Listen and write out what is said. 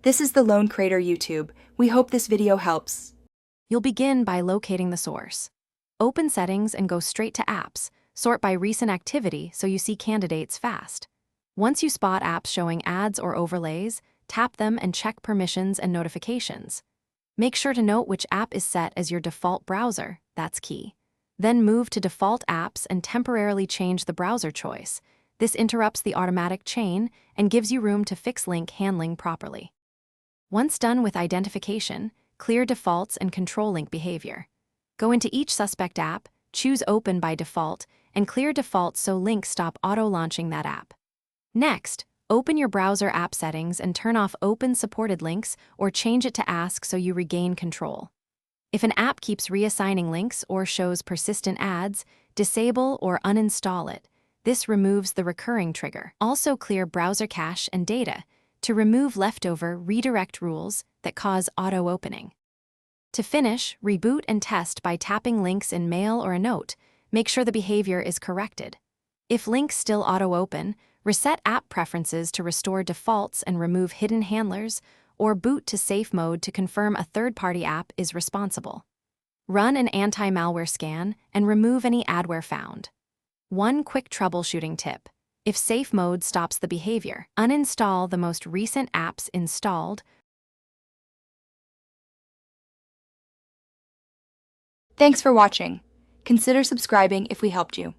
This is the Lone Crater YouTube. We hope this video helps. You'll begin by locating the source. Open Settings and go straight to Apps. Sort by recent activity so you see candidates fast. Once you spot apps showing ads or overlays, tap them and check permissions and notifications. Make sure to note which app is set as your default browser, that's key. Then move to Default Apps and temporarily change the browser choice. This interrupts the automatic chain and gives you room to fix link handling properly. Once done with identification, clear defaults and control link behavior. Go into each suspect app, choose Open by default, and clear defaults so links stop auto-launching that app. Next, open your browser app settings and turn off Open Supported Links or change it to Ask so you regain control. If an app keeps reassigning links or shows persistent ads, disable or uninstall it. This removes the recurring trigger. Also clear browser cache and data to remove leftover redirect rules that cause auto-opening. To finish, reboot and test by tapping links in Mail or a note. Make sure the behavior is corrected. If links still auto-open, reset app preferences to restore defaults and remove hidden handlers, or boot to safe mode to confirm a third-party app is responsible. Run an anti-malware scan and remove any adware found. One quick troubleshooting tip. If safe mode stops the behavior, uninstall the most recent apps installed. Thanks for watching. Consider subscribing if we helped you.